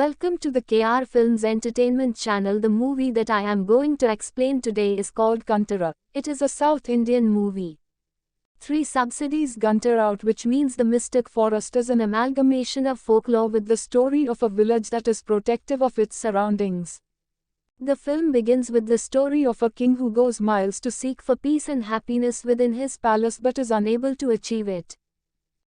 Welcome to the KR Films Entertainment channel. The movie that I am going to explain today is called Kantara. It is a South Indian movie. 3 subsidies Gunter out, which means the mystic forest, is an amalgamation of folklore with the story of a village that is protective of its surroundings. The film begins with the story of a king who goes miles to seek for peace and happiness within his palace but is unable to achieve it.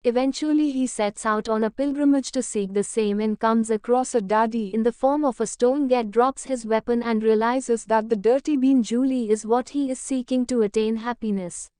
Eventually he sets out on a pilgrimage to seek the same and comes across a daddy in the form of a stone cat, drops his weapon and realizes that the dirty bean Julie is what he is seeking to attain happiness.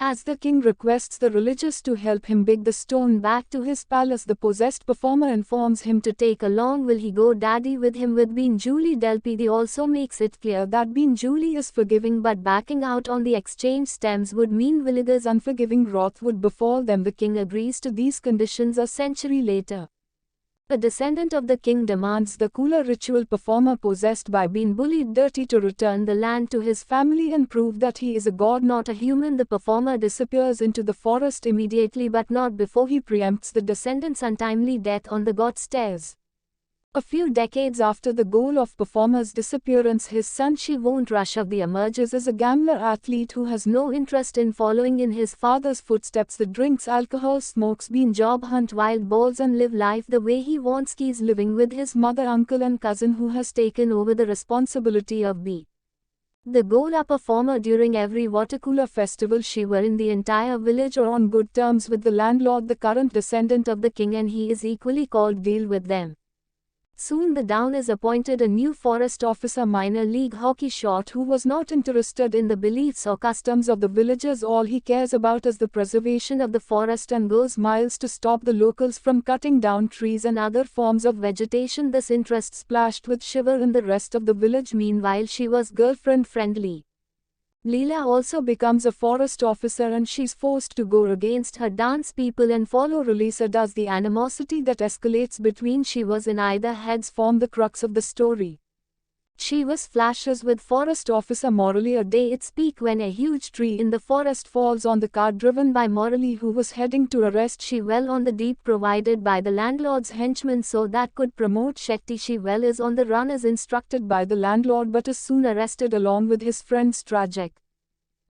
As the king requests the religious to help him bring the stone back to his palace, the possessed performer informs him to take along will he go daddy with him with Bean Julie. Delpidi also makes it clear that Bean Julie is forgiving, but backing out on the exchange stems would mean villagers' unforgiving wrath would befall them. The king agrees to these conditions a century later. A descendant of the king demands the cooler ritual performer possessed by being bullied dirty to return the land to his family and prove that he is a god, not a human. The performer disappears into the forest immediately, but not before he preempts the descendant's untimely death on the god stairs. A few decades after the goal of performer's disappearance, his son Shivon Rishab emerges as a gambler athlete who has no interest in following in his father's footsteps. The drinks alcohol, smokes bean, job, hunt wild boars and live life the way he wants. He's living with his mother, uncle and cousin who has taken over the responsibility of the Gola performer. During every watercooler festival, she were in the entire village or on good terms with the landlord, the current descendant of the king, and he is equally called deal with them. Soon the Down is appointed a new forest officer, minor league hockey shot, who was not interested in the beliefs or customs of the villagers. All he cares about is the preservation of the forest and goes miles to stop the locals from cutting down trees and other forms of vegetation. This interest splashed with Shiva in the rest of the village. Meanwhile, she was girlfriend friendly. Leela also becomes a forest officer and she's forced to go against her dance people and follow Relisa. Does the animosity that escalates between Shivas in either heads form the crux of the story? Shivas flashes with forest officer Morally a day its peak when a huge tree in the forest falls on the car driven by Morally, who was heading to arrest Shivell on the deep provided by the landlord's henchmen so that could promote Shetty. Shivell is on the run as instructed by the landlord but is soon arrested along with his friends Tragic.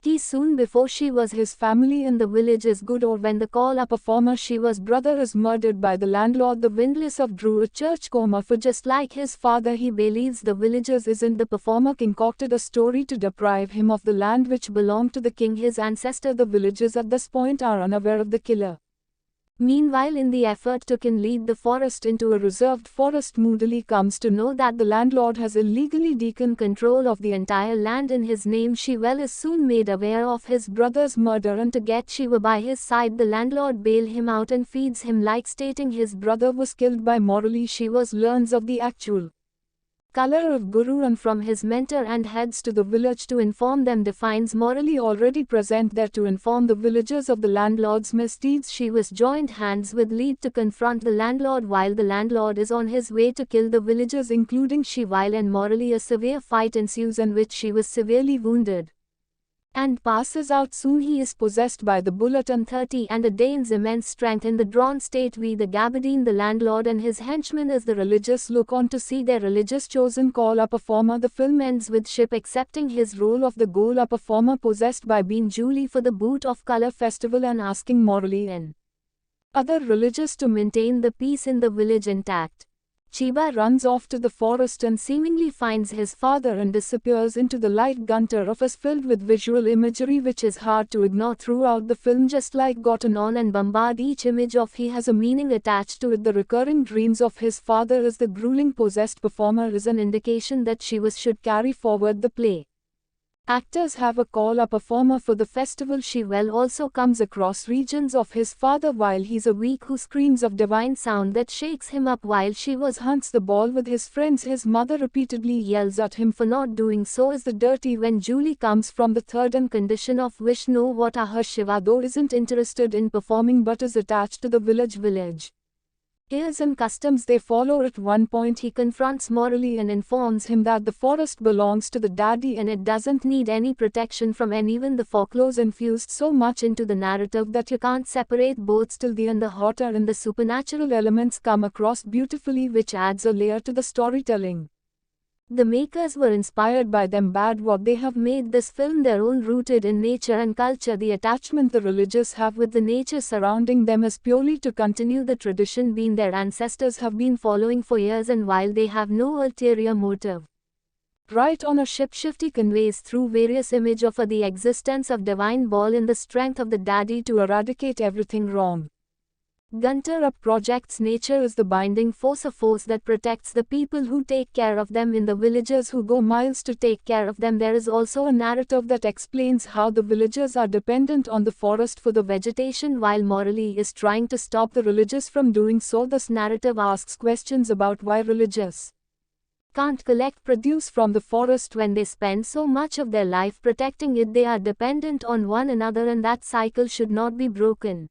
He soon before she was his family in the village is good, or when the call-up performer Shiva's brother is murdered by the landlord. The windlass of Drew a church coma for just like his father. He believes the villagers isn't. The performer concocted a story to deprive him of the land which belonged to the king, his ancestor. The villagers at this point are unaware of the killer. Meanwhile, in the effort to lead the forest into a reserved forest, Moodley comes to know that the landlord has illegally taken control of the entire land in his name. Shivell is soon made aware of his brother's murder, and to get Shiva by his side, the landlord bails him out and feeds him, like stating his brother was killed by Morally. Shiva learns of the actual color of Guru and from his mentor and heads to the village to inform them. Defines Morally already present there to inform the villagers of the landlord's misdeeds. She was joined hands with Lead to confront the landlord while the landlord is on his way to kill the villagers including Shivile and Morally. A severe fight ensues in which she was severely wounded and passes out. Soon he is possessed by the bullet and 30 and a Dane's immense strength in the drawn state. We the Gabardine, the landlord and his henchmen as the religious look on to see their religious chosen call-up performer. The film ends with Ship accepting his role of the goal-up performer possessed by Bean Julie for the Boot of Color festival and asking Morally and other religious to maintain the peace in the village intact. Chiba runs off to the forest and seemingly finds his father and disappears into the light. Gunter of is filled with visual imagery which is hard to ignore throughout the film. Just like Gotten On and Bombard, each image of he has a meaning attached to it. The recurring dreams of his father as the grueling possessed performer is an indication that Shivas should carry forward the play. Actors have a call-up performer for the festival. Shivell also comes across regions of his father while he's weak, who screams of divine sound that shakes him up while Shivas hunts the ball with his friends. His mother repeatedly yells at him for not doing so as the dirty when Julie comes from the third and condition of wish know what are her. Shiva though isn't interested in performing but is attached to the village. Airs and customs they follow. At one point he confronts Morally and informs him that the forest belongs to the daddy and it doesn't need any protection from anyone. The folklore's infused so much into the narrative that you can't separate both till the end. The horror and the supernatural elements come across beautifully, which adds a layer to the storytelling. The makers were inspired by them bad what they have made this film their own, rooted in nature and culture. The attachment the religious have with the nature surrounding them is purely to continue the tradition been their ancestors have been following for years, and while they have no ulterior motive. Right on a ship, Shifty conveys through various image of the existence of divine ball in the strength of the daddy to eradicate everything wrong. Kantara projects nature is the binding force, a force that protects the people who take care of them in the villagers who go miles to take care of them. There is also a narrative that explains how the villagers are dependent on the forest for the vegetation while Morally is trying to stop the religious from doing so. This narrative asks questions about why religious can't collect produce from the forest when they spend so much of their life protecting it. They are dependent on one another and that cycle should not be broken.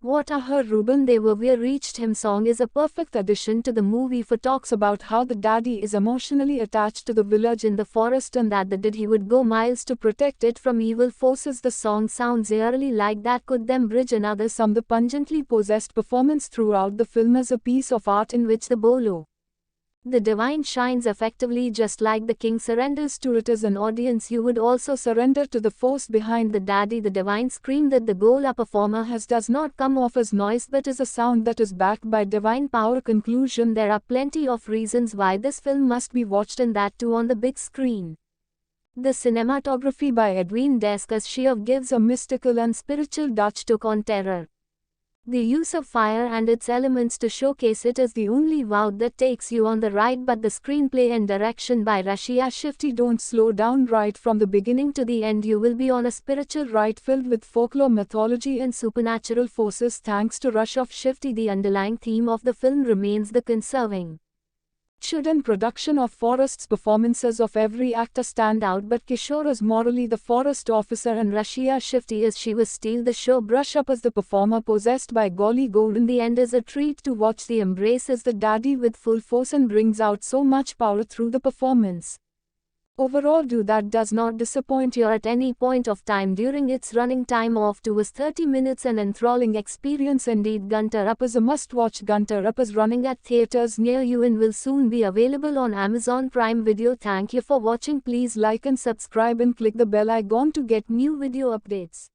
What I heard Ruben they were we reached him song is a perfect addition to the movie, for talks about how the daddy is emotionally attached to the village in the forest and that the did he would go miles to protect it from evil forces. The song sounds eerily like that could then bridge another some the pungently possessed performance throughout the film as a piece of art in which the bolo the divine shines effectively. Just like the king surrenders to it as an audience, you would also surrender to the force behind the daddy. The divine scream that the gola performer has does not come off as noise but is a sound that is backed by divine power. Conclusion: there are plenty of reasons why this film must be watched, and that too on the big screen. The cinematography by Edwin Deskashev gives a mystical and spiritual touch to Kantara. The use of fire and its elements to showcase it is the only wow that takes you on the ride, but the screenplay and direction by Rishab Shetty don't slow down. Right from the beginning to the end you will be on a spiritual ride filled with folklore, mythology and supernatural forces. Thanks to Rishab Shetty, the underlying theme of the film remains the conserving should and production of forests. Performances of every actor stand out, but Kishore is Morally the forest officer and Rishab Shetty as she was steal the show. Brush up as the performer possessed by Golly Gold. In the end is a treat to watch. The embrace is the daddy with full force and brings out so much power through the performance. Overall that does not disappoint you at any point of time during its running time of 2 was 30 minutes, an enthralling experience indeed. Kantara is a must-watch. Kantara is running at theaters near you and will soon be available on Amazon Prime Video. Thank you for watching. Please like and subscribe and click the bell icon to get new video updates.